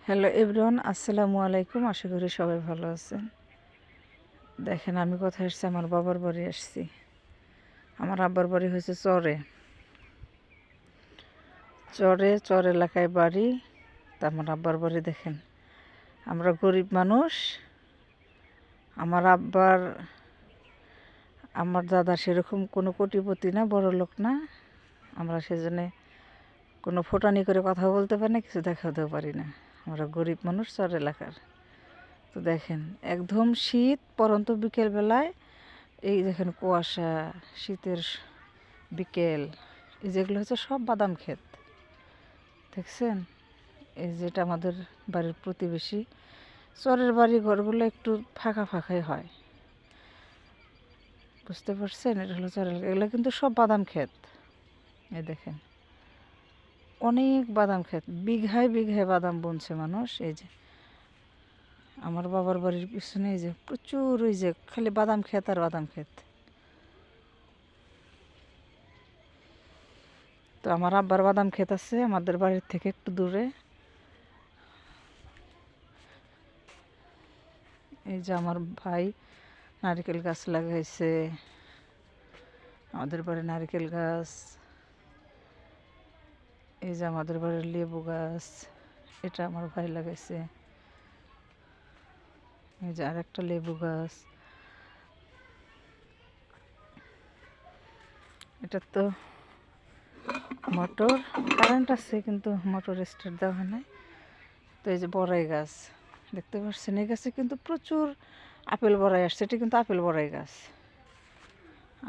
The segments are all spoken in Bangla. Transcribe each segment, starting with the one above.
হ্যালো এভরিওয়ান, আসসালামু আলাইকুম। আশা করি সবাই ভালো আছেন। দেখেন আমি কোথায় আসছি, আমার বাবার বাড়ি আসছি। আমার আব্বার বাড়ি হয়েছে চরে চরে চর এলাকায় বাড়ি। তা আমার আব্বার বাড়ি দেখেন, আমরা গরিব মানুষ। আমার দাদা সেরকম কোনো কোটিপতি না, বড় লোক না। আমরা সেজন্য কোনো ফোটানি করে কথা বলতে পারি না, কিছু দেখাতেও পারি না। আমরা গরিব মানুষ, চর এলাকার। তো দেখেন একদম শীত পরন্ত বিকেলবেলায় এই দেখেন কুয়াশা, শীতের বিকেল। এই যেগুলো হচ্ছে সব বাদাম ক্ষেত, দেখছেন? এই যেটা আমাদের বাড়ির প্রতিবেশী। চরের বাড়ি ঘরগুলো একটু ফাঁকা ফাঁকাই হয়, বুঝতে পারছেন? এটা হলো চরের, এগুলো কিন্তু সব বাদাম ক্ষেত। এই দেখেন অনেক বাদাম ক্ষেত, বিঘায় বিঘায় বাদাম বুনছে মানুষ। এই যে আমার বাবার বাড়ির পিছনে এই যে প্রচুর, ওই যে খালি বাদাম ক্ষেত আর বাদাম ক্ষেত। তো আমার আব্বার বাদাম ক্ষেত আছে আমাদের বাড়ির থেকে একটু দূরে। এই যে আমার ভাই নারকেল গাছ লাগাইছে, আমাদের বাড়ির নারকেল গাছ। এই যে আমাদের বাড়ির লেবু গাছ, এটা আমার ভাই লাগাইছে। এই যে আর একটা লেবু গাছ। এটা তো মোটর, কারেন্ট আছে কিন্তু মোটর স্টার্ট দেওয়া হয় নাই। তো এই যে বড়াই গাছ দেখতে পাচ্ছেন, এই গাছে কিন্তু প্রচুর আপেল বড়াই আসছে। এটা কিন্তু আপেল বড়াই গাছ।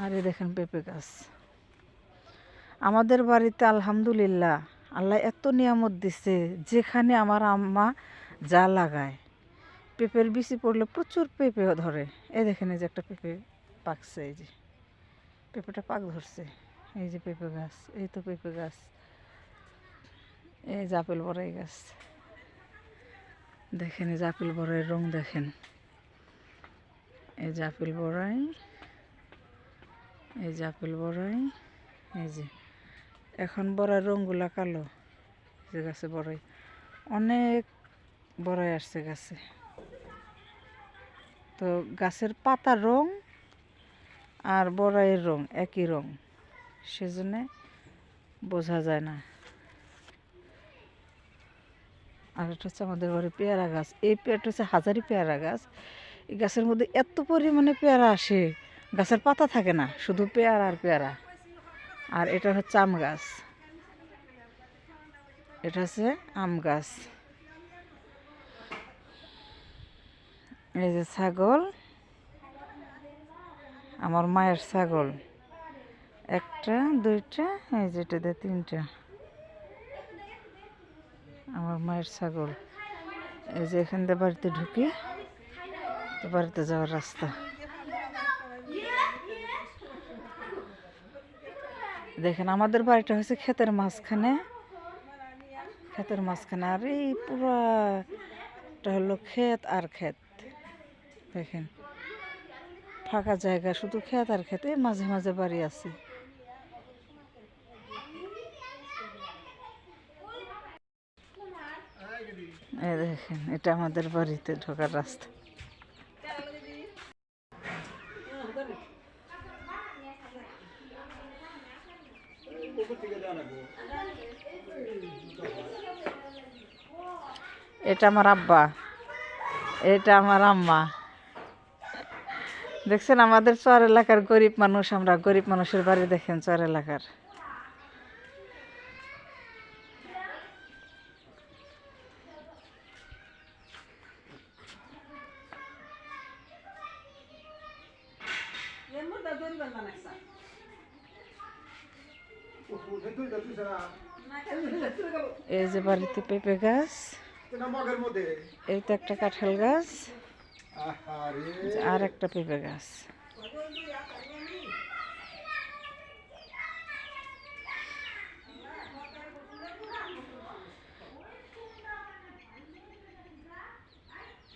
আর এই দেখেন পেঁপে গাছ। আমাদের বাড়িতে আলহামদুলিল্লাহ আল্লাহ এত নিয়ামত দিছে, যেখানে আমার আম্মা যা লাগায়, পেঁপের বিচি পড়লে প্রচুর পেঁপে ধরে। এই দেখেন এই যে একটা পেঁপে পাকছে, এই যে পেঁপেটা পাক ধরছে। এই যে পেঁপে গাছ, এই তো পেঁপে গাছ। এই যে আপেল বড়াই গাছ দেখেন, এই যে আপেল বড়াইয়ের রং দেখেন। এই যে আপেল বড়াই, এই যে আপেল বড়াই। এই যে এখন বড়াই রঙগুলা কালো। যে গাছে বড়াই, অনেক বড়াই আসছে গাছে। তো গাছের পাতার রং আর বড়াইয়ের রং একই রং, সেজন্য বোঝা যায় না। আর এটা হচ্ছে আমাদের বাড়ির পেয়ারা গাছ। এই পেয়ারটা হচ্ছে হাজারি পেয়ারা গাছ। এই গাছের মধ্যে এত পরিমাণে পেয়ারা আসে, গাছের পাতা থাকে না, শুধু পেয়ারা আর পেয়ারা। আর এটা হচ্ছে আম গাছ, এটা হচ্ছে আম গাছ। এই যে ছাগল, আমার মায়ের ছাগল, একটা দুইটা, এই যে এটা দিয়ে তিনটা। আমার মায়ের ছাগল। এই যে এখান দিয়ে বাড়িতে ঢুকি, তো বাড়িতে যাওয়ার রাস্তা। দেখেন আমাদের বাড়িটা হচ্ছে ক্ষেতের মাঝখানে, ক্ষেতের মাঝখানে। আর এই পুরাটা হলো ক্ষেত আর ক্ষেত। দেখেন ফাঁকা জায়গা, শুধু ক্ষেত আর ক্ষেত, এই মাঝে মাঝে বাড়ি আছে। এই দেখেন এটা আমাদের বাড়িতে ঢোকার রাস্তা। এটা আমার আব্বা, এটা আমার আম্মা। দেখছেন আমাদের চর এলাকার গরিব মানুষ, আমরা গরিব মানুষের বাড়ি দেখেন চর এলাকার। এই যে বাড়িতে পেঁপে গাছ, এই তো একটা কাঁঠাল গাছ, আর একটা পেঁপে গাছ।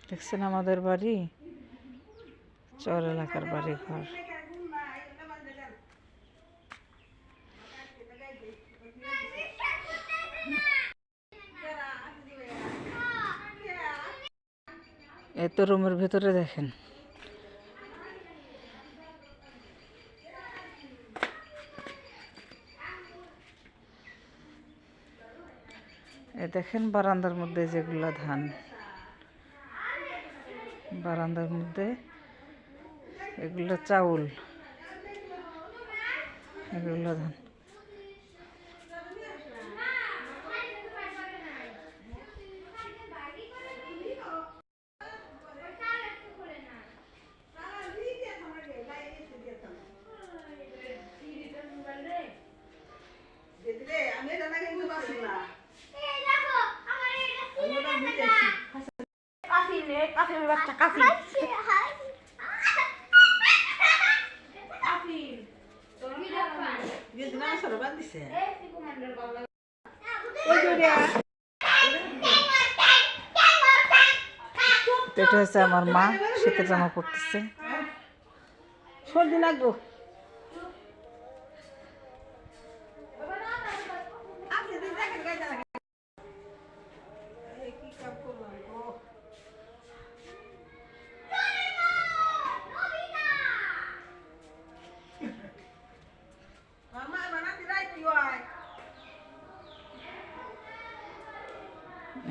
দেখছেন আমাদের বাড়ি, চর এলাকার বাড়ি ঘর। এই তো রুমের ভেতরে দেখেন এই দেখেন বারান্দার মধ্যে যেগুলা ধান, বারান্দার মধ্যে এগুলো চাউল, এগুলো ধান। এটা হচ্ছে আমার মা শীতের জামা পরতেছে। সর্দি লাগবো।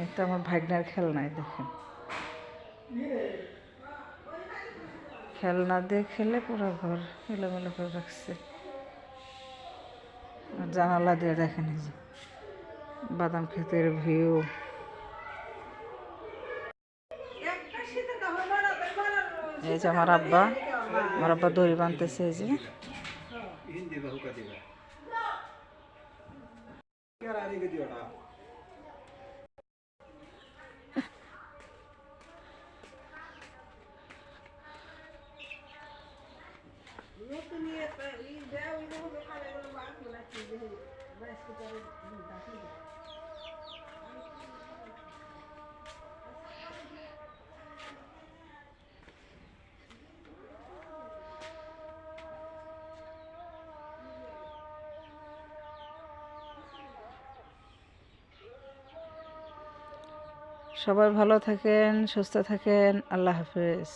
এটা আমার ভাগ্নার খেলনায় দেখেন, খেলনা দিয়ে খেলে পুরো ঘর এলোমেলো করে রাখছে। আর জানালা দিয়ে দেখেন এই যে বাদাম ক্ষেতের ভিউ। এই যে আমার আব্বা দড়ি বানতেছে। এই যে সবাই ভালো থাকেন, সুস্থ থাকেন, আল্লাহ হাফেজ।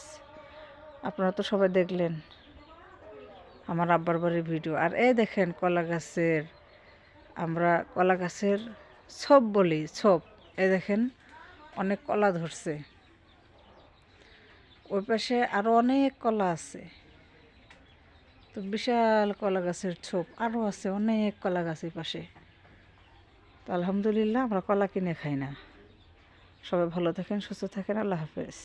আপনারা তো সবাই দেখলেন আমার আব্বার বাড়ির ভিডিও। আর এই দেখেন কলা গাছের, আমরা কলা গাছের ছোপ বলি, ছোপ। এই দেখেন অনেক কলা ধরছে, ওই পাশে আরও অনেক কলা আছে। তো বিশাল কলা গাছের ছোপ আরও আছে, অনেক কলা গাছের পাশে। তো আলহামদুলিল্লাহ আমরা কলা কিনে খাই না। সবাই ভালো থাকেন, সুস্থ থাকেন, আল্লাহ হাফেজ।